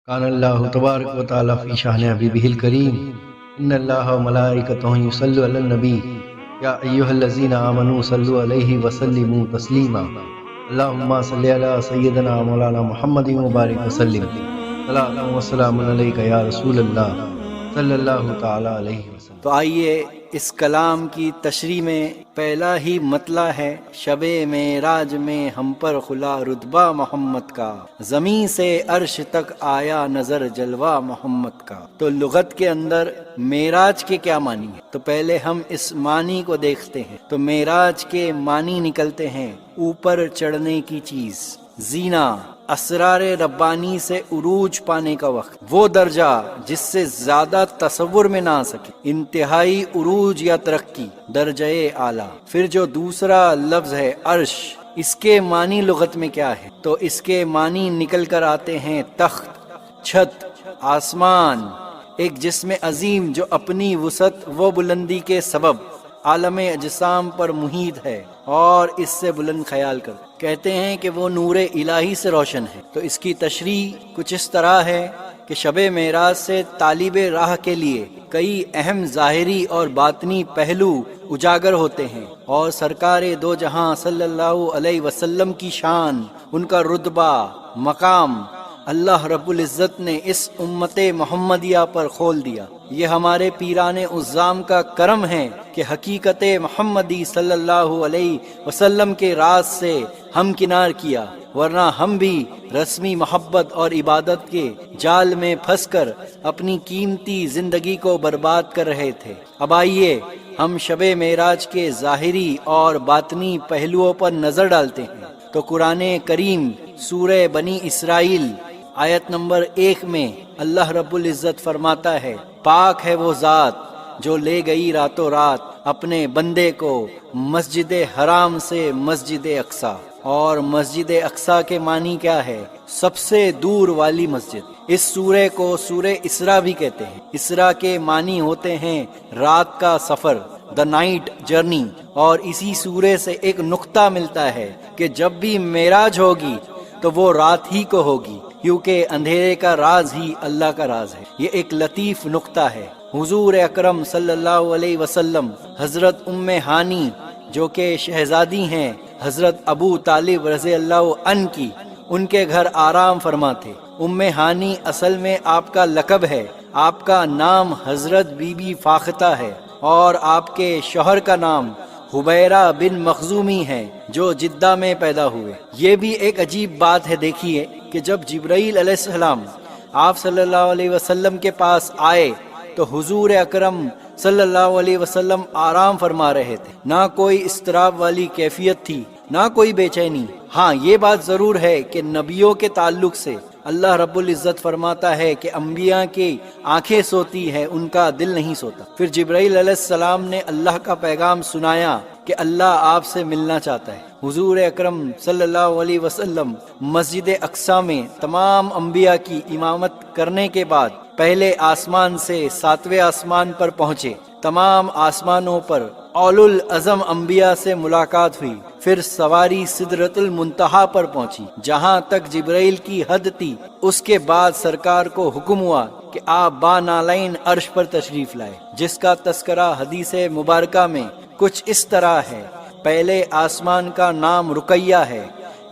قال اللہ تبارک و تعالی فی شان حبیبہ الکریم ان اللہ و ملائکتہ یصلون علی النبی یا ایھا الذین آمنوا صلوا علیہ وسلموا تسلیما اللہم صلی علی سیدنا مولانا محمد مبارک وسلم صلاۃ و سلام علیک یا رسول اللہ صلی اللہ تعالی علیہ وسلم۔ تو آئیے اس کلام کی تشریح میں پہلا ہی مطلع ہے شب معراج میں ہم پر کھلا رتبہ محمد کا، زمین سے عرش تک آیا نظر جلوہ محمد کا۔ تو لغت کے اندر معراج کے کیا معنی ہے؟ تو پہلے ہم اس معنی کو دیکھتے ہیں۔ تو معراج کے معنی نکلتے ہیں اوپر چڑھنے کی چیز، زینہ، اسرار ربانی سے عروج پانے کا وقت، وہ درجہ جس سے زیادہ تصور میں نہ آ سکے، انتہائی عروج یا ترقی، درجہ اعلیٰ۔ پھر جو دوسرا لفظ ہے عرش، اس کے معنی لغت میں کیا ہے؟ تو اس کے معنی نکل کر آتے ہیں تخت، چھت، آسمان، ایک جسم عظیم جو اپنی وسعت و بلندی کے سبب عالم اجسام پر محیط ہے اور اس سے بلند خیال کر کہتے ہیں کہ وہ نور الہی سے روشن ہے۔ تو اس کی تشریح کچھ اس طرح ہے کہ شب معراج سے طالب راہ کے لیے کئی اہم ظاہری اور باطنی پہلو اجاگر ہوتے ہیں، اور سرکار دو جہاں صلی اللہ علیہ وسلم کی شان، ان کا رتبہ، مقام اللہ رب العزت نے اس امت محمدیہ پر کھول دیا۔ یہ ہمارے پیران عظام کا کرم ہے کہ حقیقت محمدی صلی اللہ علیہ وسلم کے راز سے ہم کنار کیا، ورنہ ہم بھی رسمی محبت اور عبادت کے جال میں پھنس کر اپنی قیمتی زندگی کو برباد کر رہے تھے۔ اب آئیے ہم شب معراج کے ظاہری اور باطنی پہلوؤں پر نظر ڈالتے ہیں۔ تو قرآن کریم سورہ بنی اسرائیل آیت نمبر 1 میں اللہ رب العزت فرماتا ہے، پاک ہے وہ ذات جو لے گئی راتوں رات اپنے بندے کو مسجد حرام سے مسجد اقصی۔ اور مسجد اقصی کے معنی کیا ہے؟ سب سے دور والی مسجد۔ اس سورہ کو سورہ اسراء بھی کہتے ہیں۔ اسراء کے معنی ہوتے ہیں رات کا سفر، دا نائٹ جرنی۔ اور اسی سورہ سے ایک نقطہ ملتا ہے کہ جب بھی معراج ہوگی تو وہ رات ہی کو ہوگی، کیونکہ اندھیرے کا راز ہی اللہ کا راز ہے۔ یہ ایک لطیف نقطہ ہے۔ حضور اکرم صلی اللہ علیہ وسلم حضرت ام ہانی جو کہ شہزادی ہیں حضرت ابو طالب رضی اللہ عنہ کی، ان کے گھر آرام فرما تھے۔ ام ہانی اصل میں آپ کا لقب ہے۔ آپ کا نام حضرت بی بی فاختہ ہے، اور آپ کے شوہر کا نام حبیرہ بن مخزومی ہے جو جدہ میں پیدا ہوئے۔ یہ بھی ایک عجیب بات ہے، دیکھیے کہ جب جبرائیل علیہ السلام آپ صلی اللہ علیہ وسلم کے پاس آئے تو حضور اکرم صلی اللہ علیہ وسلم آرام فرما رہے تھے، نہ کوئی اضطراب والی کیفیت تھی، نہ کوئی بے چینی۔ ہاں یہ بات ضرور ہے کہ نبیوں کے تعلق سے اللہ رب العزت فرماتا ہے کہ انبیاء کی آنکھیں سوتی ہے، ان کا دل نہیں سوتا۔ پھر جبرائیل علیہ السلام نے اللہ کا پیغام سنایا کہ اللہ آپ سے ملنا چاہتا ہے۔ حضور اکرم صلی اللہ علیہ وسلم مسجد اقصی میں تمام انبیاء کی امامت کرنے کے بعد پہلے آسمان سے 7ویں آسمان پر پہنچے۔ تمام آسمانوں پر اولو العزم انبیاء سے ملاقات ہوئی، پھر سواری سدرۃ المنتہا پر پہنچی جہاں تک جبرائیل کی حد تھی۔ اس کے بعد سرکار کو حکم ہوا کہ آپ بانالین عرش پر تشریف لائے، جس کا تذکرہ حدیث مبارکہ میں کچھ اس طرح ہے۔ پہلے آسمان کا نام رقیہ ہے،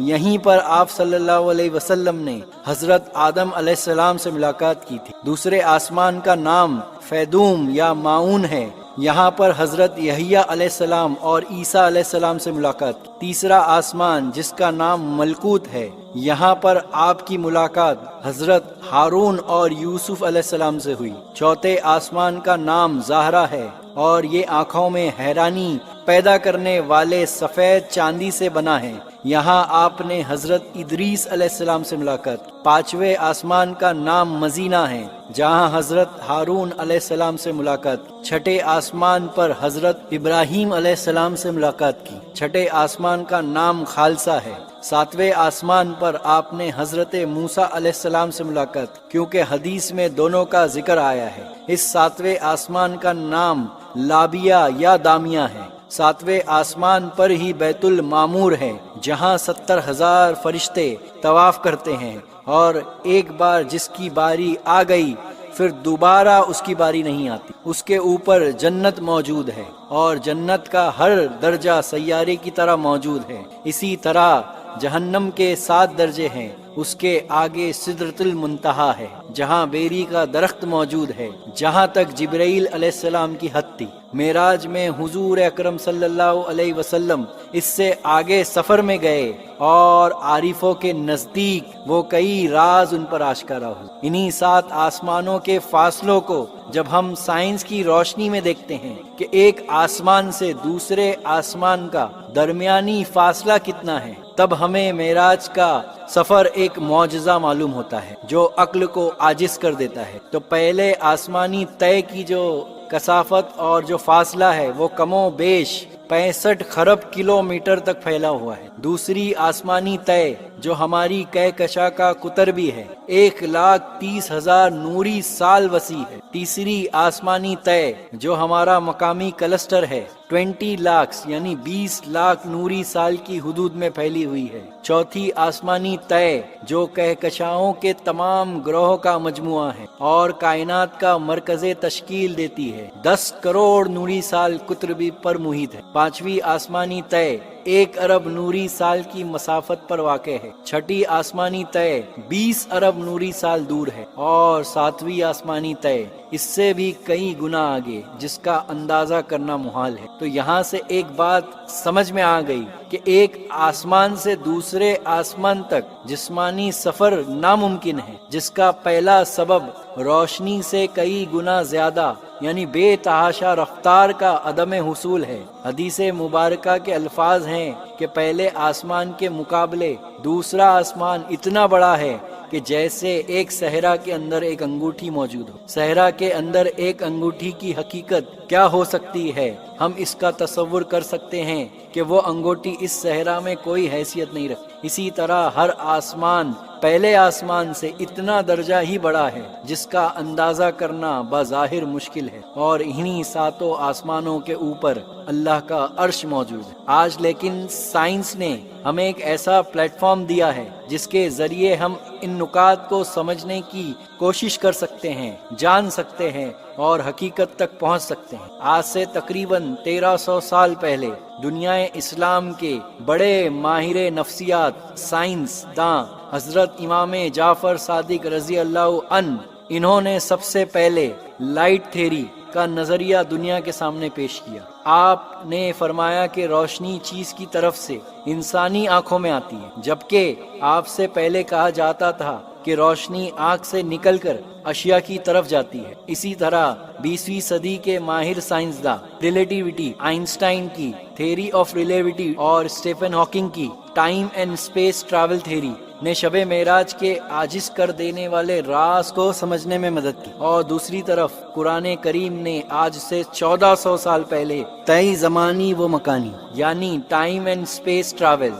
یہیں پر آپ صلی اللہ علیہ وسلم نے حضرت آدم علیہ السلام سے ملاقات کی تھی۔ دوسرے آسمان کا نام فیدوم یا معون ہے، یہاں پر حضرت یحییٰ علیہ السلام اور عیسیٰ علیہ السلام سے ملاقات کی۔ تیسرا آسمان جس کا نام ملکوت ہے، یہاں پر آپ کی ملاقات حضرت ہارون اور یوسف علیہ السلام سے ہوئی۔ چوتھے آسمان کا نام زہرہ ہے، اور یہ آنکھوں میں حیرانی پیدا کرنے والے سفید چاندی سے بنا ہے، یہاں آپ نے حضرت ادریس علیہ السلام سے ملاقات کی۔ پانچویں آسمان کا نام مزینہ ہے، جہاں حضرت ہارون علیہ السلام سے ملاقات کی۔ چھٹے آسمان پر حضرت ابراہیم علیہ السلام سے ملاقات کی۔ چھٹے آسمان کا نام خالصہ ہے۔ ساتویں آسمان پر آپ نے حضرت موسیٰ علیہ السلام سے ملاقات کی، کیونکہ حدیث میں دونوں کا ذکر آیا ہے۔ اس ساتویں آسمان کا نام لابیہ یا دامیہ ہے۔ ساتویں آسمان پر ہی بیت المعمور ہے، جہاں 70,000 فرشتے طواف کرتے ہیں، اور ایک بار جس کی باری آ گئی پھر دوبارہ اس کی باری نہیں آتی۔ اس کے اوپر جنت موجود ہے اور جنت کا ہر درجہ سیارے کی طرح موجود ہے۔ اسی طرح جہنم کے 7 درجے ہیں، اس کے آگے سدرۃ المنتہا ہے جہاں بیری کا درخت موجود ہے، جہاں تک جبرائیل علیہ السلام کی حد تھی۔ معراج میں حضور اکرم صلی اللہ علیہ وسلم اس سے آگے سفر میں گئے اور عارفوں کے نزدیک وہ کئی راز ان پر آشکارا ہوئے۔ انہی 7 آسمانوں کے فاصلوں کو جب ہم سائنس کی روشنی میں دیکھتے ہیں کہ ایک آسمان سے دوسرے آسمان کا درمیانی فاصلہ کتنا ہے، تب ہمیں معراج کا سفر ایک معجزہ معلوم ہوتا ہے جو عقل کو عاجز کر دیتا ہے۔ تو پہلے آسمانی طے کی جو کثافت اور جو فاصلہ ہے وہ کم و بیش 65 خرب کلومیٹر تک پھیلا ہوا ہے۔ دوسری آسمانی طے جو ہماری کہکشاں کا قطر بھی ہے 1,30,000 نوری سال وسیع ہے۔ تیسری آسمانی طے جو ہمارا مقامی کلسٹر ہے 20 لاکھ یعنی 20 لاکھ نوری سال کی حدود میں پھیلی ہوئی ہے۔ چوتھی آسمانی طے جو کہکشاؤں کے تمام گروہوں کا مجموعہ ہے اور کائنات کا مرکز تشکیل دیتی ہے 10 کروڑ نوری سال قطر بھی پر محیط ہے۔ پانچویں آسمانی طے 1 ارب نوری سال کی مسافت پر واقع ہے۔ چھٹی آسمانی طے 20 ارب نوری سال دور ہے اور ساتویں آسمانی طے اس سے بھی کئی گنا آگے جس کا اندازہ کرنا محال ہے۔ تو یہاں سے ایک بات سمجھ میں آ گئی کہ ایک آسمان سے دوسرے آسمان تک جسمانی سفر ناممکن ہے، جس کا پہلا سبب روشنی سے کئی گنا زیادہ یعنی بے تحاشا رفتار کا عدم حصول ہے۔ حدیث مبارکہ کے الفاظ ہیں کہ پہلے آسمان کے مقابلے دوسرا آسمان اتنا بڑا ہے کہ جیسے ایک صحرا کے اندر ایک انگوٹھی موجود ہو۔ صحرا کے اندر ایک انگوٹھی کی حقیقت کیا ہو سکتی ہے، ہم اس کا تصور کر سکتے ہیں کہ وہ انگوٹھی اس صحرا میں کوئی حیثیت نہیں رکھتی۔ اسی طرح ہر آسمان پہلے آسمان سے اتنا درجہ ہی بڑا ہے جس کا اندازہ کرنا بظاہر مشکل ہے، اور انہی 7 آسمانوں کے اوپر اللہ کا عرش موجود ہے۔ آج لیکن سائنس نے ہمیں ایک ایسا پلیٹ فارم دیا ہے جس کے ذریعے ہم ان نکات کو سمجھنے کی کوشش کر سکتے ہیں، جان سکتے ہیں اور حقیقت تک پہنچ سکتے ہیں۔ آج سے تقریباً 1300 سال پہلے دنیا اسلام کے بڑے ماہر نفسیات سائنس داں حضرت امام جعفر صادق رضی اللہ عنہ، انہوں نے سب سے پہلے لائٹ تھیوری کا نظریہ دنیا کے سامنے پیش کیا۔ آپ نے فرمایا کہ روشنی چیز کی طرف سے انسانی آنکھوں میں آتی ہے، جبکہ آپ سے پہلے کہا جاتا تھا کہ روشنی آنکھ سے نکل کر اشیاء کی طرف جاتی ہے۔ اسی طرح 20ویں صدی کے ماہر سائنسداں ریلیٹیوٹی، آئنسٹائن کی تھیوری آف ریلیٹیوٹی اور اسٹیفن ہاکنگ کی time and space travel theory نے شب معراج کے عاجز کر دینے والے راز کو سمجھنے میں مدد کی، اور دوسری طرف قرآن کریم نے آج سے 1400 سال پہلے طے زمانی و مکانی یعنی ٹائم اینڈ اسپیس ٹریول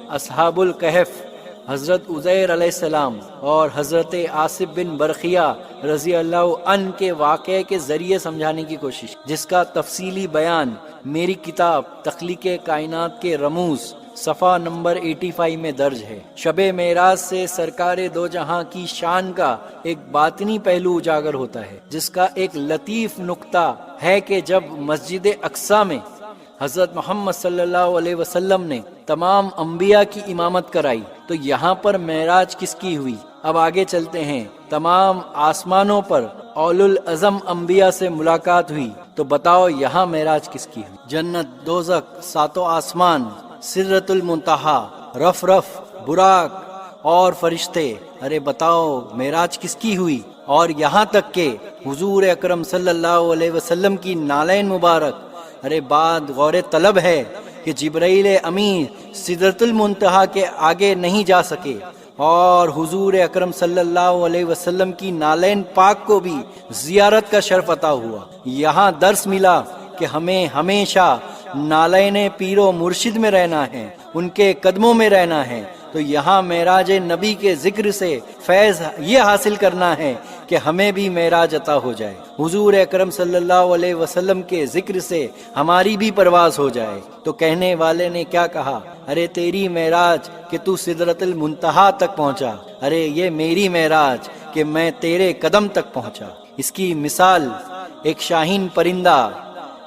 اصحاب الکہف حضرت عزیر علیہ السلام اور حضرت آصف بن برقیہ رضی اللہ عنہ کے واقعے کے ذریعے سمجھانے کی کوشش، جس کا تفصیلی بیان میری کتاب تخلیق کائنات کے رموز صفحہ نمبر 85 میں درج ہے۔ شب معراج سے سرکار دو جہاں کی شان کا ایک باطنی پہلو اجاگر ہوتا ہے، جس کا ایک لطیف نقطہ ہے کہ جب مسجد اقصی میں حضرت محمد صلی اللہ علیہ وسلم نے تمام انبیاء کی امامت کرائی تو یہاں پر معراج کس کی ہوئی؟ اب آگے چلتے ہیں۔ تمام آسمانوں پر اولو العزم انبیاء سے ملاقات ہوئی تو بتاؤ یہاں معراج کس کی ہوئی؟ جنت، دوزخ، 7 آسمان، سدرۃ المنتہا، رف براق اور فرشتے، ارے بتاؤ معراج کس کی ہوئی؟ اور یہاں تک کہ حضور اکرم صلی اللہ علیہ وسلم کی نالین مبارک، ارے بات غور طلب ہے کہ جبرائیل امین سدرۃ المنتہا کے آگے نہیں جا سکے، اور حضور اکرم صلی اللہ علیہ وسلم کی نالین پاک کو بھی زیارت کا شرف عطا ہوا۔ یہاں درس ملا کہ ہمیں ہمیشہ نالین پیر و مرشد میں رہنا ہے، ان کے قدموں میں رہنا ہے۔ تو یہاں معراج نبی کے ذکر سے فیض یہ حاصل کرنا ہے کہ ہمیں بھی معراج عطا ہو جائے، حضور اکرم صلی اللہ علیہ وسلم کے ذکر سے ہماری بھی پرواز ہو جائے۔ تو کہنے والے نے کیا کہا؟ ارے تیری معراج کہ تو سدرۃ المنتہا تک پہنچا، ارے یہ میری معراج کہ میں تیرے قدم تک پہنچا۔ اس کی مثال ایک شاہین پرندہ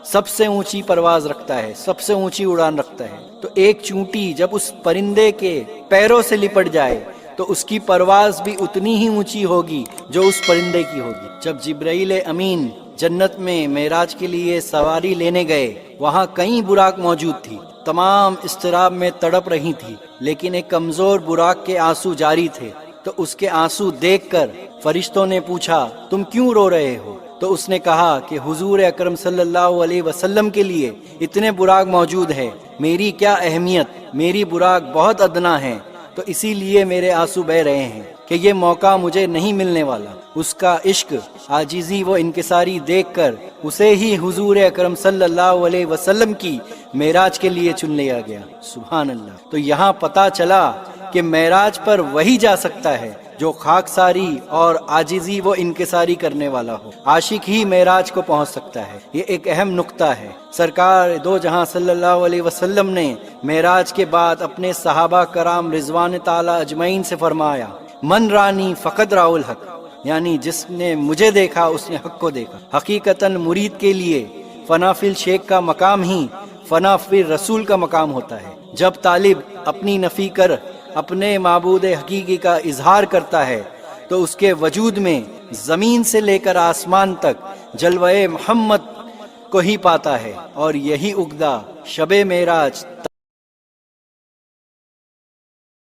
سب سے اونچی پرواز رکھتا ہے، سب سے اونچی اڑان رکھتا ہے، تو ایک چونٹی جب اس پرندے کے پیروں سے لپٹ جائے تو اس کی پرواز بھی اتنی ہی اونچی ہوگی جو اس پرندے کی ہوگی۔ جب جبرائیل امین جنت میں معراج کے لیے سواری لینے گئے، وہاں کئی براق موجود تھی، تمام اضطراب میں تڑپ رہی تھی، لیکن ایک کمزور براق کے آنسو جاری تھے، تو اس کے آنسو دیکھ کر فرشتوں نے پوچھا تم کیوں رو رہے ہو؟ تو اس نے کہا کہ حضور اکرم صلی اللہ علیہ وسلم کے لیے اتنے براق موجود ہے، میری کیا اہمیت، میری براق بہت ادنا ہے، تو اسی لیے میرے آنسو بہہ رہے ہیں کہ یہ موقع مجھے نہیں ملنے والا۔ اس کا عشق، عاجزی و انکساری دیکھ کر اسے ہی حضور اکرم صلی اللہ علیہ وسلم کی معراج کے لیے چن لیا گیا۔ سبحان اللہ۔ تو یہاں پتہ چلا کہ معراج پر وہی جا سکتا ہے جو خاکساری اور عاجزی و انکساری کرنے والا ہو، عاشق ہی معراج کو پہنچ سکتا ہے۔ یہ ایک اہم نقطہ ہے۔ سرکار دو جہاں صلی اللہ علیہ وسلم نے معراج کے بعد اپنے صحابہ کرام رضوان تعالی اجمعین سے فرمایا، من رانی فقد راء الحق، یعنی جس نے مجھے دیکھا اس نے حق کو دیکھا۔ حقیقتاً مرید کے لیے فنا فی الشیخ کا مقام ہی فنا فی الرسول کا مقام ہوتا ہے۔ جب طالب اپنی نفی کر اپنے معبود حقیقی کا اظہار کرتا ہے تو اس کے وجود میں زمین سے لے کر آسمان تک جلوہ محمد کو ہی پاتا ہے، اور یہی عقدہ شب معراج